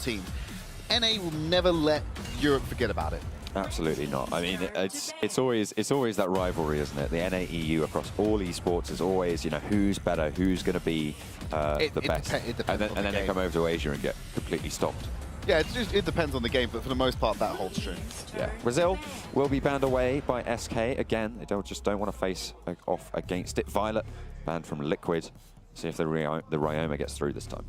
teams. NA will never let Europe forget about it. Absolutely not. I mean, it's always that rivalry, isn't it? The NA EU across all esports is always, you know, who's better, who's going to be the best, and then they come over to Asia and get completely stomped. Yeah, it depends on the game, but for the most part, that holds true. Yeah, Brazil will be banned away by SK again. They just don't want to face off against it. Violet banned from Liquid. See if the Ryoma gets through this time.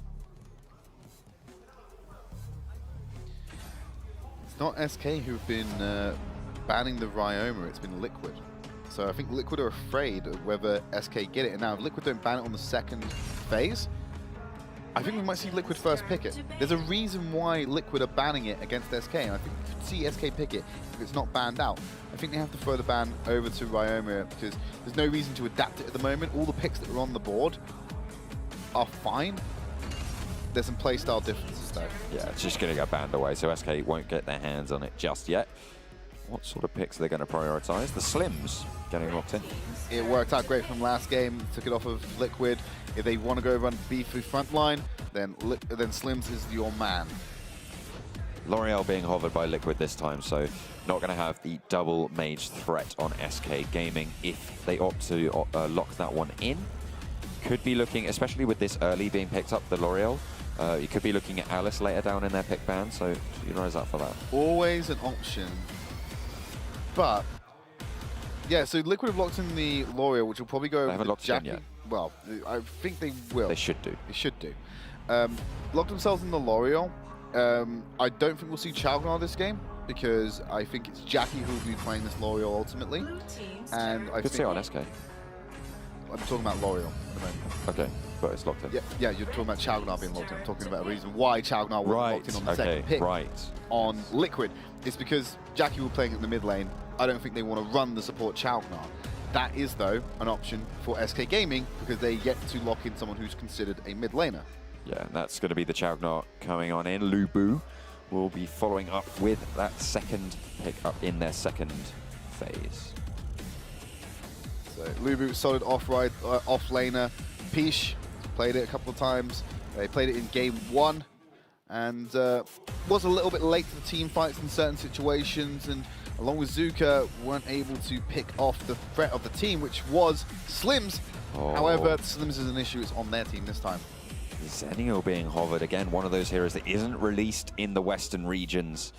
It's not SK who've been banning the Ryoma, it's been Liquid. So I think Liquid are afraid of whether SK get it. And now if Liquid don't ban it on the second phase, I think we might see Liquid first pick it. There's a reason why Liquid are banning it against SK, and I think we could see SK pick it if it's not banned out. I think they have to throw the ban over to Ryoma because there's no reason to adapt it at the moment. All the picks that are on the board are fine. There's some playstyle differences though. Yeah, it's just going to get banned away, so SK won't get their hands on it just yet. What sort of picks are they going to prioritize? The Slims getting locked in. It worked out great from last game, took it off of Liquid. If they want to go run B through frontline, then Slims is your man. L'Oreal being hovered by Liquid this time, so not going to have the double mage threat on SK Gaming if they opt to lock that one in. Could be looking, especially with this early being picked up, the L'Oreal, you could be looking at Alice later down in their pick band, so you rise up for that. Always an option. But, yeah, so Liquid have locked in the L'Oreal, which will probably go over to Jackie. Yet. Well, I think they will. They should do. They should do. Locked themselves in the L'Oreal. I don't think we'll see Chalgnar this game, because I think it's Jackie who will be playing this L'Oreal ultimately. And I could see on SK. I'm talking about L'Oreal at the moment. Okay, but it's locked in. Yeah, you're talking about Chalgnar being locked in. I'm talking about a reason why Chalgnar was locked in on the second pick on Liquid. It's because Jackie will be playing in the mid lane. I don't think they want to run the support Chalgnar. That is, though, an option for SK Gaming because they get to lock in someone who's considered a mid laner. Yeah, and that's going to be the Chalgnar coming on in. Lubu will be following up with that second pick up in their second phase. So Lubu, solid off laner. Pish played it a couple of times. They played it in game 1 and was a little bit late to the team fights in certain situations, and along with Zuka weren't able to pick off the threat of the team, which was Slims. However, Slims is an issue. It's on their team this time. Zenio being hovered again, one of those heroes that isn't released in the Western regions.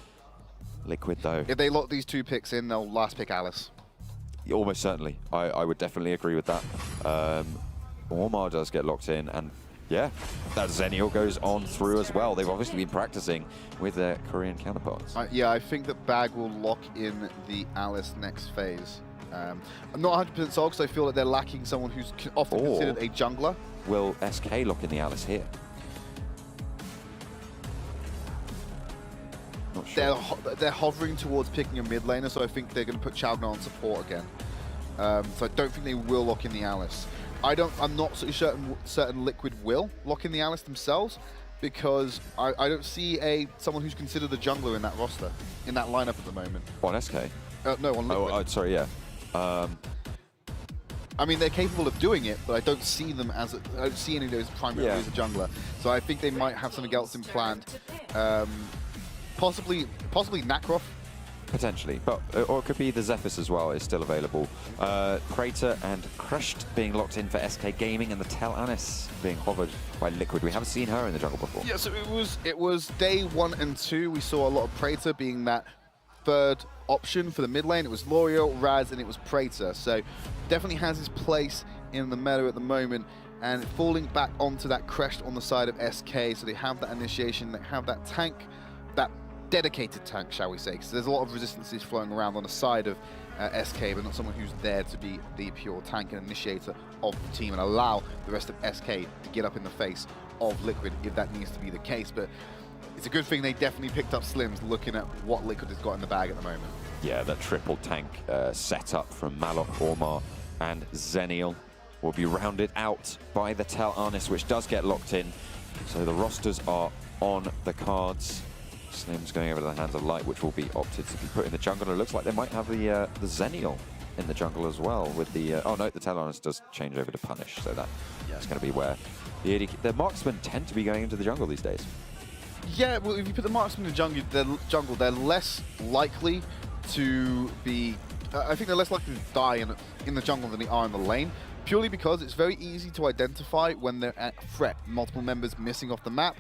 Liquid, though. If they lock these two picks in, they'll last pick Alice. Almost certainly. I would definitely agree with that. Ormar does get locked in, and yeah, that Zenio goes on through as well. They've obviously been practicing with their Korean counterparts. Yeah, I think that Bag will lock in the Alice next phase. I'm not 100% sold because I feel that they're lacking someone who's often considered a jungler. Will SK lock in the Alice here? Not sure. They're hovering towards picking a mid laner, so I think they're going to put Chalgnar on support again. So I don't think they will lock in the Alice. I'm not so certain Liquid will lock in the Alice themselves, because I don't see someone who's considered a jungler in that roster, in that lineup at the moment. On SK? No, on Liquid. Oh, sorry, yeah. I mean, they're capable of doing it, but I don't see them as I don't see any of those primarily as a jungler. So I think they might have something else in planned. Possibly Nacroft. Potentially, but or it could be the Zephyrus as well, is still available. Crater and Crushed being locked in for SK Gaming, and the Tel-Anis being hovered by Liquid. We haven't seen her in the jungle before. Yeah, so it was day 1 and 2. We saw a lot of Praetor being that third option for the mid lane. It was L'Oreal, Raz, and it was Praetor. So definitely has his place in the meta at the moment, and falling back onto that Crushed on the side of SK. So they have that initiation, they have that tank, that dedicated tank, shall we say, because there's a lot of resistances flowing around on the side of SK, but not someone who's there to be the pure tank and initiator of the team and allow the rest of SK to get up in the face of Liquid if that needs to be the case. But it's a good thing they definitely picked up Slims, looking at what Liquid has got in the bag at the moment. Yeah, that triple tank setup from VALOR, Ormar, and Zenial will be rounded out by the Tel-Anis, which does get locked in. So the rosters are on the cards. Slims going over to the Hands of Light, which will be opted to be put in the jungle. It looks like they might have the Zenial in the jungle as well with the... oh no, the Tel-Anis does change over to Punish, so that's going to be where the marksmen tend to be going into the jungle these days. Yeah, well, if you put the marksman in the jungle, they're less likely to be... I think they're less likely to die in the jungle than they are in the lane, purely because it's very easy to identify when they're at threat. Multiple members missing off the map.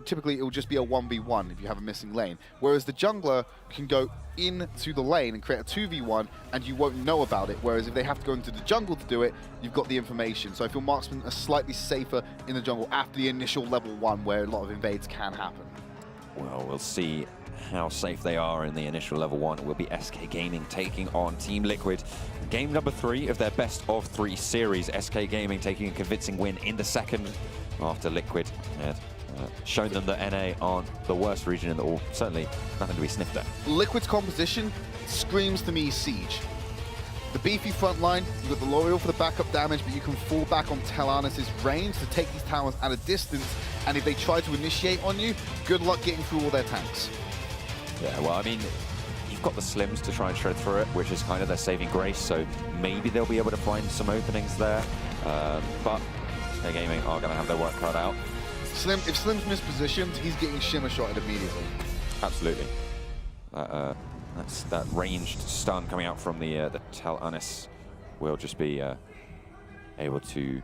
Typically, it will just be a 1v1 if you have a missing lane. Whereas the jungler can go into the lane and create a 2v1, and you won't know about it. Whereas if they have to go into the jungle to do it, you've got the information. So I feel marksmen are slightly safer in the jungle after the initial level 1, where a lot of invades can happen. Well, we'll see how safe they are in the initial level 1. It will be SK Gaming taking on Team Liquid. Game number 3 of their best of 3 series. SK Gaming taking a convincing win in the second after Liquid had shown them that NA aren't the worst region in the all. Certainly nothing to be sniffed at. Liquid's composition screams to me Siege. The beefy front line, you've got the L'Oreal for the backup damage, but you can fall back on Tel'Arnis' range to take these towers at a distance, and if they try to initiate on you, good luck getting through all their tanks. Yeah, well, I mean, you've got the Slims to try and shred through it, which is kind of their saving grace, so maybe they'll be able to find some openings there. But SK Gaming are going to have their work cut out. If Slim's mispositioned, he's getting shimmer shotted immediately. Absolutely. That's that ranged stun coming out from the Tel'Arnis will just be able to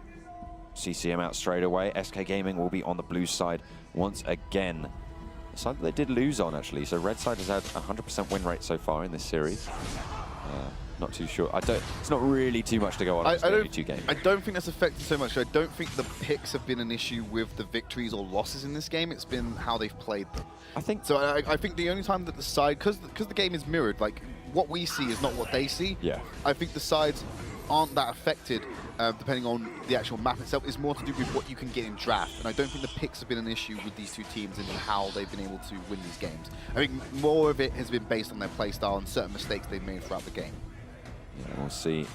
CC him out straight away. SK Gaming will be on the blue side once again. A side that they did lose on, actually. So red side has had 100% win rate so far in this series. Not too sure. It's not really too much to go on. I don't think that's affected so much. I don't think the picks have been an issue with the victories or losses in this game. It's been how they've played them. I think so. I think the only time that the side, because the game is mirrored, like what we see is not what they see. Yeah. I think the sides aren't that affected, depending on the actual map itself. It's more to do with what you can get in draft. And I don't think the picks have been an issue with these two teams and how they've been able to win these games. I think more of it has been based on their playstyle and certain mistakes they've made throughout the game. Yeah, we'll see.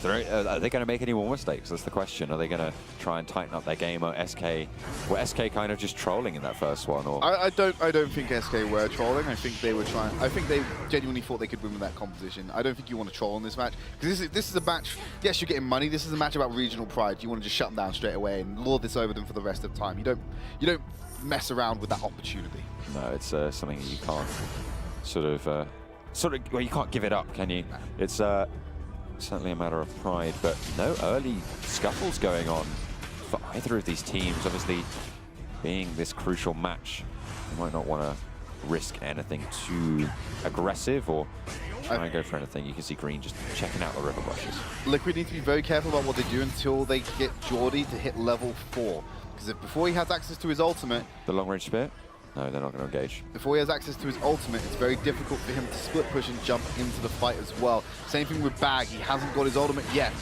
Are they going to make any more mistakes? That's the question. Are they going to try and tighten up their game? Or were SK kind of just trolling in that first one? Or I don't think SK were trolling. I think they were trying. I think they genuinely thought they could win with that composition. I don't think you want to troll in this match, because this is a match. Yes, you're getting money. This is a match about regional pride. You want to just shut them down straight away and lord this over them for the rest of the time. You don't mess around with that opportunity. No, it's something that you can't well, you can't give it up, can you? It's certainly a matter of pride, but no early scuffles going on for either of these teams. Obviously, being this crucial match, you might not want to risk anything too aggressive or try and go for anything. You can see Green just checking out the river brushes. Liquid need to be very careful about what they do until they get Geordie to hit level 4. Because if before he has access to his ultimate... The long-range spear? No, they're not going to engage. Before he has access to his ultimate, it's very difficult for him to split push and jump into the fight as well. Same thing with Bag. He hasn't got his ultimate yet.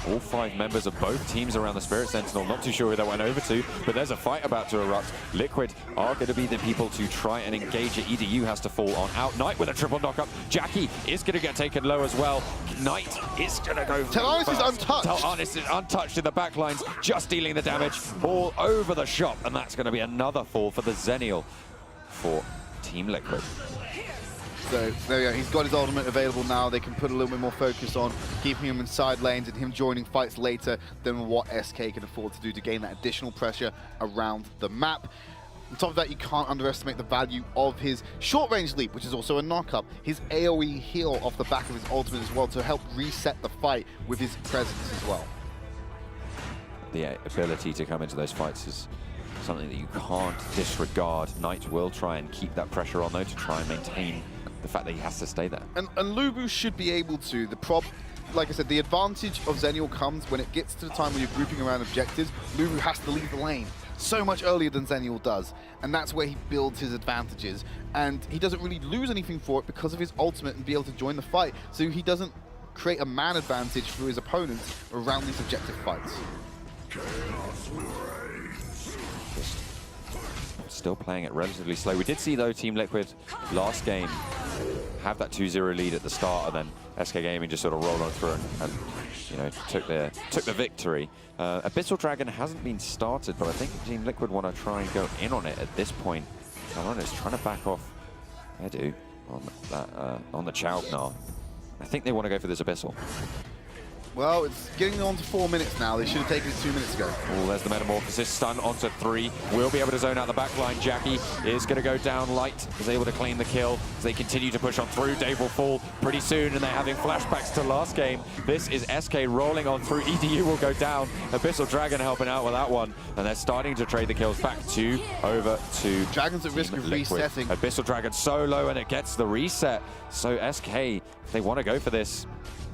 All 5 members of both teams around the Spirit Sentinel. Not too sure who that went over to, but there's a fight about to erupt. Liquid are going to be the people to try and engage it. EDU has to fall on out. Knight with a triple knockup. Jackie is going to get taken low as well. Knight is going to go Tel'Arnis is untouched. Tel'Arnis is untouched in the back lines, just dealing the damage all over the shop, and that's going to be another fall for the Zenial for Team Liquid. So there we go. He's got his ultimate available now. They can put a little bit more focus on keeping him in side lanes and him joining fights later than what SK can afford to do to gain that additional pressure around the map. On top of that, you can't underestimate the value of his short-range leap, which is also a knock-up. His AoE heal off the back of his ultimate as well to help reset the fight with his presence as well. The ability to come into those fights is something that you can't disregard. Knight will try and keep that pressure on, though, to try and maintain the fact that he has to stay there. And Lubu should be able to. Like I said, the advantage of Zenial comes when it gets to the time where you're grouping around objectives. Lubu has to leave the lane so much earlier than Zenial does, and that's where he builds his advantages. And he doesn't really lose anything for it because of his ultimate and be able to join the fight. So he doesn't create a man advantage for his opponents around these objective fights. Still playing it relatively slow. We did see, though, Team Liquid last game have that 2-0 lead at the start, and then SK Gaming just sort of rolled on through and you know, took the victory. Abyssal Dragon hasn't been started, but I think Team Liquid want to try and go in on it at this point. Tel'Arnis trying to back off Edu on that on the Chaugnar. I think they want to go for this Abyssal. Well, it's getting on to 4 minutes now. They should have taken it 2 minutes ago. Oh, there's the Metamorphosis. Stun onto 3. Will be able to zone out the back line. Jackie is going to go down. Light is able to claim the kill as they continue to push on through. Dave will fall pretty soon, and they're having flashbacks to last game. This is SK rolling on through. EDU will go down. Abyssal Dragon helping out with that one, and they're starting to trade the kills back over to Dragon's at risk of resetting. Abyssal Dragon solo, and it gets the reset. So SK, if they want to go for this,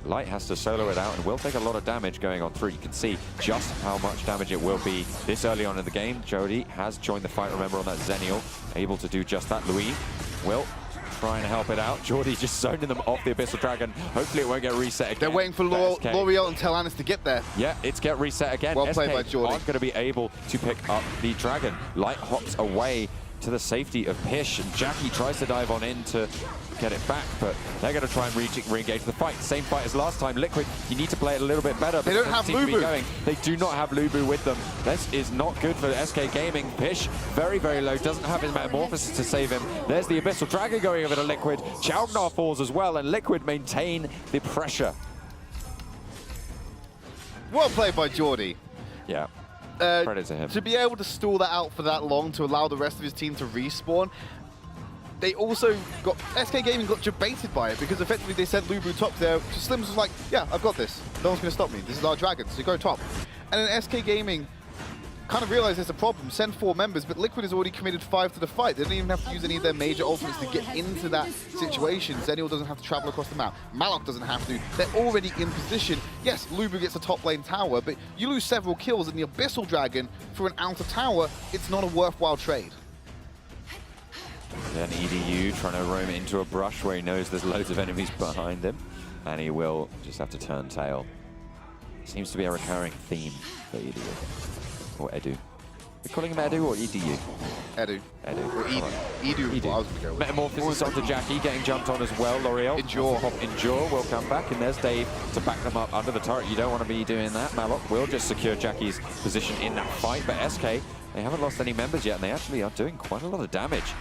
Light has to solo it out and will take a lot of damage going on through. You can see just how much damage it will be this early on in the game. Jody has joined the fight, remember, on that Zenial, able to do just that. Louis will try and help it out. Jordy just zoning them off the Abyssal Dragon. Hopefully it won't get reset again. They're waiting for L'Oreal and Telanis to get there. Yeah, it's get reset again. Well played by Jordy. Aren't going to be able to pick up the Dragon. Light hops away to the safety of Pish, and Jackie tries to dive on in to get it back, but they're going to try and re-engage the fight. Same fight as last time. Liquid, you need to play it a little bit better. They don't have Lubu. They do not have Lubu with them. This is not good for SK Gaming. Pish, very, very low. Doesn't have his Metamorphosis to save him. There's the Abyssal Dragon going over to Liquid. Chaugnar falls as well, and Liquid maintain the pressure. Well played by Jordy. Yeah. Credit to him. To be able to stall that out for that long to allow the rest of his team to respawn, they also got, SK Gaming got debated by it because effectively they sent Lubu top there. So Slims was like, yeah, I've got this. No one's going to stop me. This is our dragon, so go top. And then SK Gaming kind of realized there's a problem, send 4 members, but Liquid has already committed 5 to the fight. They don't even have to use any of their major ultimates to get into that situation. Zenial doesn't have to travel across the map. Malok doesn't have to. They're already in position. Yes, Lubu gets a top lane tower, but you lose several kills in the Abyssal Dragon for an outer tower. It's not a worthwhile trade. Then EDU trying to roam into a brush where he knows there's loads of enemies behind him, and he will just have to turn tail. Seems to be a recurring theme for EDU. Or Edu. We're calling him Edu or EDU? Edu. Edu. Or Edu. Edu is what I was going to go with. Metamorphosis onto Jackie, getting jumped on as well. L'Oreal. Endure. Endure will come back, and there's Dave to back them up under the turret. You don't want to be doing that. Malok will just secure Jackie's position in that fight, but SK, they haven't lost any members yet, and they actually are doing quite a lot of damage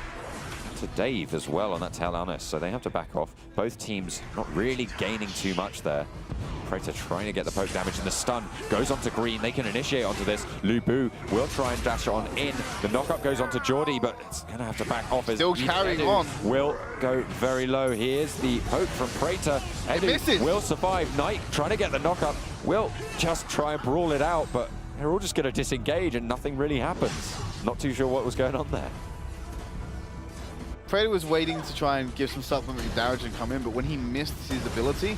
to Dave as well on that Telanis, so they have to back off. Both teams not really gaining too much there. Praetor trying to get the poke damage, and the stun goes onto Green. They can initiate onto this. Lubu will try and dash on in. The knockup goes onto Jordy, but it's going to have to back off. Still carrying on. Will go very low. Here's the poke from Praetor. Edu will survive. Knight trying to get the knockup. Will just try and brawl it out, but they're all just going to disengage and nothing really happens. Not too sure what was going on there. Praetor was waiting to try and give some supplementary damage and come in, but when he missed his ability,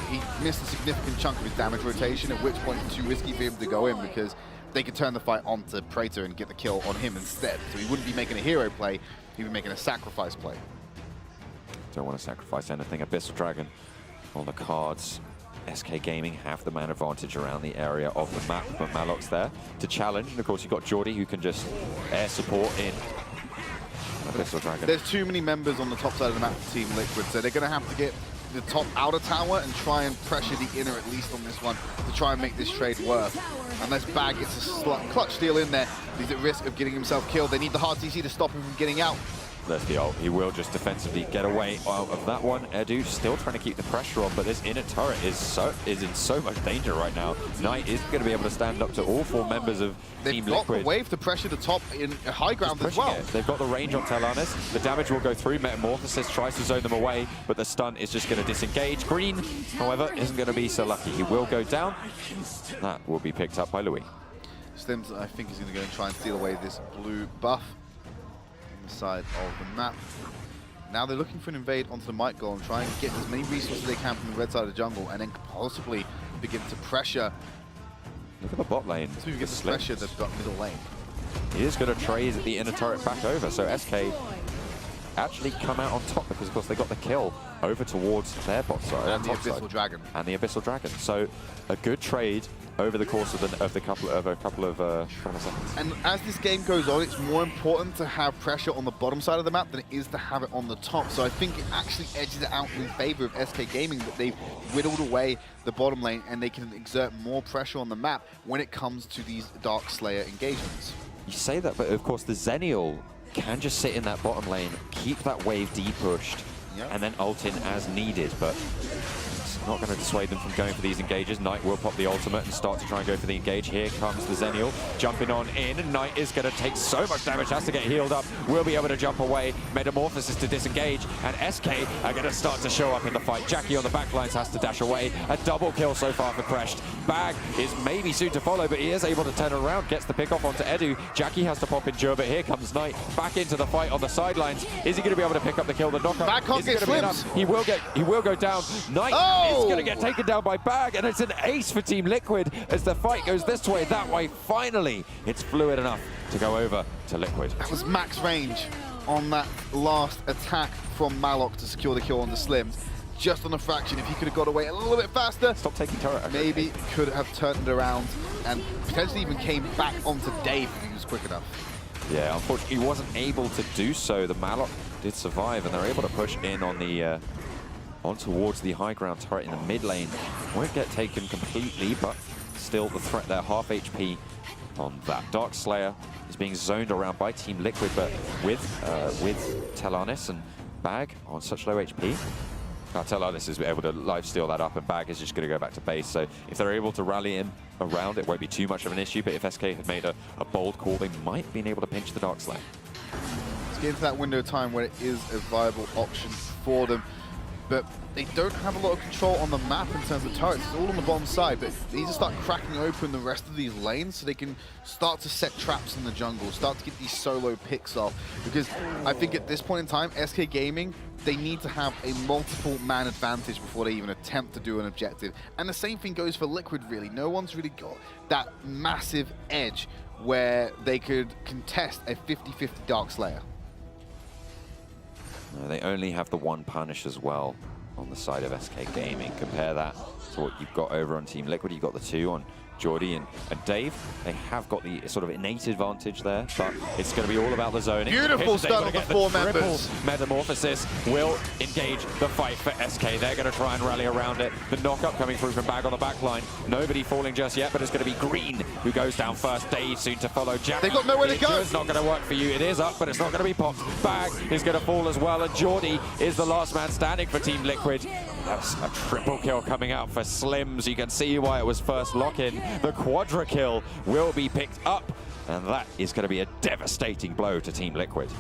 he missed a significant chunk of his damage rotation, at which point it's too risky for him to go in because they could turn the fight onto Praetor and get the kill on him instead. So he wouldn't be making a hero play, he'd be making a sacrifice play. Don't want to sacrifice anything. Abyssal Dragon on the cards. SK Gaming have the man advantage around the area of the map, but Malok's there to challenge. And of course you've got Jordy who can just air support in. Abyssal Dragon. There's too many members on the top side of the map for Team Liquid, so they're going to have to get the top outer tower and try and pressure the inner, at least on this one, to try and make this trade work. Unless Bag gets a clutch steal in there, he's at risk of getting himself killed. They need the hard CC to stop him from getting out. There's the ult. He will just defensively get away out of that one. Edu still trying to keep the pressure on, but this inner turret is in so much danger right now. Knight is going to be able to stand up to all 4 members of Team Liquid. They've got the wave to pressure the top in high ground as well. They've got the range on Telanis. The damage will go through. Metamorphosis tries to zone them away, but the stun is just going to disengage. Green, however, isn't going to be so lucky. He will go down. That will be picked up by Louis. Slims, I think, is going to go and try and steal away this blue buff side of the map. Now they're looking for an invade onto the Might Goal and try and get as many resources as they can from the red side of the jungle, and then possibly begin to pressure. Look at the bot lane. So we get the pressure that's got middle lane. He is going to trade the inner turret back over, so SK actually come out on top because, of course, they got the kill over towards their bot side. And the Abyssal Dragon. And the Abyssal Dragon. So a good trade over the course of a couple of seconds. And as this game goes on, it's more important to have pressure on the bottom side of the map than it is to have it on the top. So I think it actually edges it out in favor of SK Gaming, that they've whittled away the bottom lane and they can exert more pressure on the map when it comes to these Dark Slayer engagements. You say that, but of course the Zenial can just sit in that bottom lane, keep that wave D pushed, and then ult in as needed. But Not going to dissuade them from going for these engages. Knight will pop the ultimate and start to try and go for the engage. Here comes the Zenial jumping on in, and Knight is going to take so much damage, has to get healed up, will be able to jump away. Metamorphosis to disengage, and SK are going to start to show up in the fight. Jackie on the back lines has to dash away. A double kill so far for Crest. Bag is maybe soon to follow, but he is able to turn around, gets the pick off onto Edu. Jackie has to pop Endure, but here comes Knight back into the fight on the sidelines. Is he going to be able to pick up the kill? The knockup Bag can't get slims. He will go down. Knight is going to get taken down by Bag, and it's an ace for Team Liquid as the fight goes this way, that way. Finally, it's fluid enough to go over to Liquid. That was max range on that last attack from Malok to secure the kill on the Slims. Just on a fraction. If he could have got away a little bit faster, Stop taking turret. Maybe could have turned it around and potentially even came back onto Dave if he was quick enough. Yeah, unfortunately, he wasn't able to do so. The Malok did survive, and they're able to push in on the on towards the high ground turret in the mid lane. Won't get taken completely, but still the threat there. Half HP on that. Dark Slayer is being zoned around by Team Liquid, but with Telanis and Bag on such low HP. Now Telanis is able to live steal that up, and Bag is just going to go back to base. So if they're able to rally him around, it won't be too much of an issue. But if SK had made a bold call, they might have been able to pinch the Dark Slayer. Let's get into that window of time where it is a viable option for them. But they don't have a lot of control on the map in terms of turrets. It's all on the bottom side, but they need to start cracking open the rest of these lanes so they can start to set traps in the jungle, start to get these solo picks off. Because I think at this point in time, SK Gaming, they need to have a multiple man advantage before they even attempt to do an objective. And the same thing goes for Liquid, really. No one's really got that massive edge where they could contest a 50-50 Dark Slayer. They only have the one punish as well on the side of SK Gaming. Compare that to what you've got over on Team Liquid. You've got the two on Geordie and Dave. They have got the sort of innate advantage there, but it's going to be all about the zoning. Beautiful stun on the four members. Metamorphosis will engage the fight for SK. They're going to try and rally around it. The knockup coming through from Bag on the back line. Nobody falling just yet, but it's going to be Green who goes down first. Dave soon to follow. Jack. They've got nowhere to go. It's not going to work for you. It is up, but it's not going to be popped. Bag is going to fall as well, and Geordie is the last man standing for Team Liquid. That's a triple kill coming out for Slims. You can see why it was first lock-in. The quadra kill will be picked up, and that is going to be a devastating blow to Team Liquid.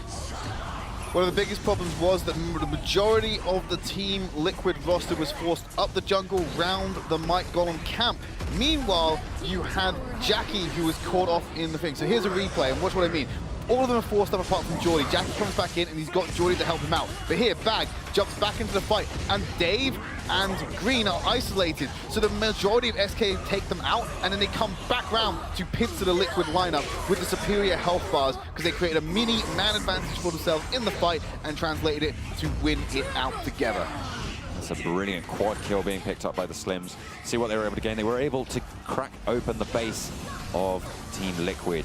One of the biggest problems was that the majority of the Team Liquid roster was forced up the jungle round the Mike Golem camp. Meanwhile, you had Jackie who was caught off in the thing. So here's a replay, and watch what I mean. All of them are forced up apart from Geordie. Jackie comes back in and he's got Geordie to help him out. But here, Bag jumps back into the fight, and Dave and Green are isolated. So the majority of SK take them out, and then they come back round to pincer the Liquid lineup with the superior health bars, because they created a mini man advantage for themselves in the fight and translated it to win it out together. That's a brilliant quad kill being picked up by the Slims. See what they were able to gain. They were able to crack open the base of Team Liquid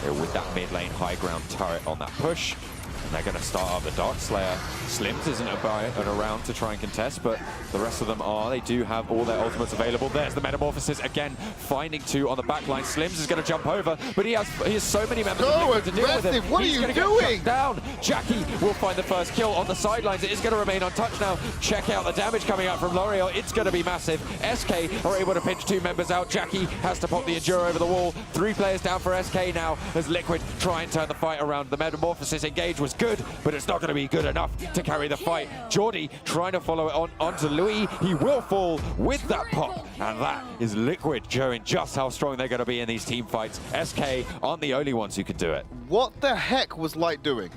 with that mid lane high ground turret on that push. And they're going to start up the Dark Slayer. Slims isn't around to try and contest, but the rest of them are. They do have all their ultimates available. There's the Metamorphosis again, finding two on the back line. Slims is going to jump over, but he has so many members of Liquid to deal with him. What He's are you going to doing? get down. Jackie will find the first kill on the sidelines. It is going to remain untouched now. Check out the damage coming out from L'Oreal. It's going to be massive. SK are able to pinch two members out. Jackie has to pop the Endure over the wall. 3 players down for SK now as Liquid try and turn the fight around. The Metamorphosis engage was good, but it's not going to be good enough to carry the fight. Geordie trying to follow it onto Louis. He will fall with that pop, and that is Liquid showing just how strong they're going to be in these team fights. SK aren't the only ones who can do it. What the heck was Light doing?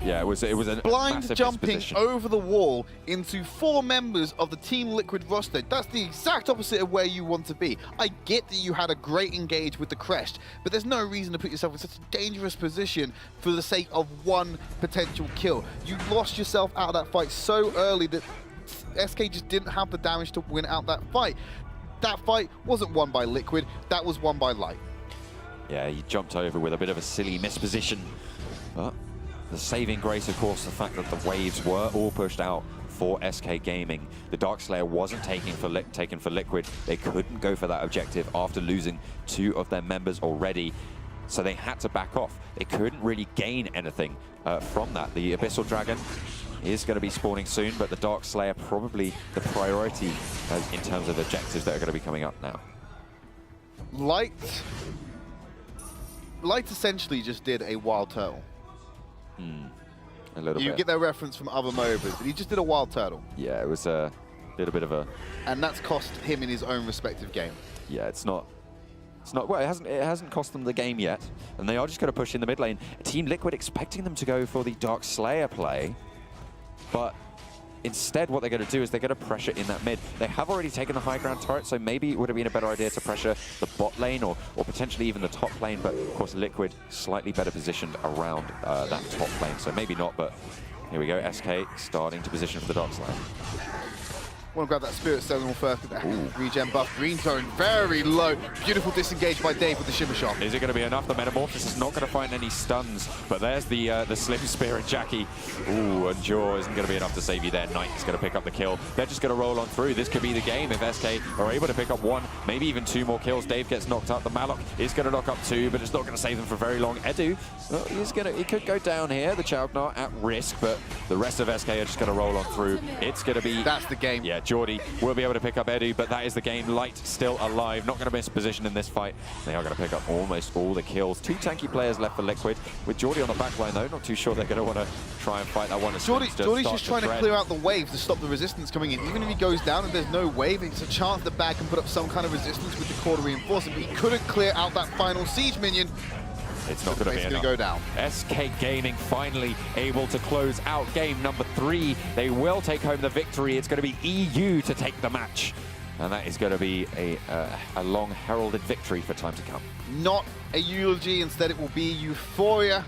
Yeah, it was a blind massive jumping disposition. over the wall into 4 members of the Team Liquid roster. That's the exact opposite of where you want to be. I get that you had a great engage with the Crest, but there's no reason to put yourself in such a dangerous position for the sake of one potential kill. You lost yourself out of that fight so early that SK just didn't have the damage to win out that fight. That fight wasn't won by Liquid, that was won by Light. Yeah, he jumped over with a bit of a silly misposition, but the saving grace, of course, the fact that the waves were all pushed out for SK Gaming. The Dark Slayer wasn't taken for Liquid. They couldn't go for that objective after losing 2 of their members already, so they had to back off. They couldn't really gain anything from that. The Abyssal Dragon is going to be spawning soon, but the Dark Slayer probably the priority in terms of objectives that are going to be coming up now. Light essentially just did a wild turtle. A little You bit. get that reference from other MOBAs, but he just did a wild turtle. Yeah, it was a little bit of a... And that's cost him in his own respective game. Yeah, it's not... Well, it hasn't cost them the game yet, and they are just going to push in the mid lane. Team Liquid expecting them to go for the Dark Slayer play, but instead what they're going to do is they're going to pressure in that mid. They have already taken the high ground turret, so maybe it would have been a better idea to pressure the bot lane or potentially even the top lane, but of course Liquid slightly better positioned around that top lane, so maybe not, but here we go, SK starting to position for the Dark Slayer. Want to grab that Spirit Stone first. Regen buff. Green zone very low. Beautiful disengage by Dave with the Shimmer Shot. Is it going to be enough? The Metamorphosis is not going to find any stuns, but there's the Slim Spear and Jackie. Ooh, and Jaw isn't going to be enough to save you there. Knight is going to pick up the kill. They're just going to roll on through. This could be the game if SK are able to pick up one, maybe even two more kills. Dave gets knocked out. The Malok is going to knock up two, but it's not going to save them for very long. Edu, well, he could go down here. The Chowgnar at risk, but the rest of SK are just going to roll on through. It's going to be... That's the game. Yeah, Geordie will be able to pick up Edu, but that is the game. Light still alive, not going to miss position in this fight. They are going to pick up almost all the kills. Two tanky players left for Liquid. With Geordie on the back line, though, not too sure they're going to want to try and fight that one. Geordie's just trying to clear out the wave to stop the resistance coming in. Even if he goes down and there's no wave, it's a chance the bag can put up some kind of resistance with the quarter reinforcement, but he couldn't clear out that final siege minion. It's not going to be enough. Go down. SK Gaming finally able to close out game number 3. They will take home the victory. It's going to be EU to take the match. And that is going to be a long heralded victory for time to come. Not a eulogy, instead it will be euphoria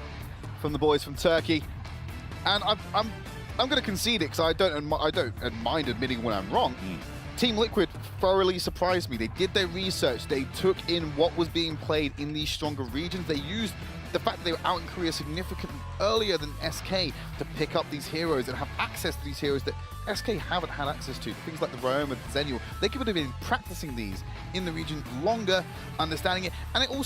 from the boys from Turkey. And I'm going to concede it because I don't mind admitting when I'm wrong. Team Liquid thoroughly surprised me. They did their research. They took in what was being played in these stronger regions. They used the fact that they were out in Korea significantly earlier than SK to pick up these heroes and have access to these heroes that SK haven't had access to. Things like the Rome and Zenial. They could have been practicing these in the region longer, understanding it, and it also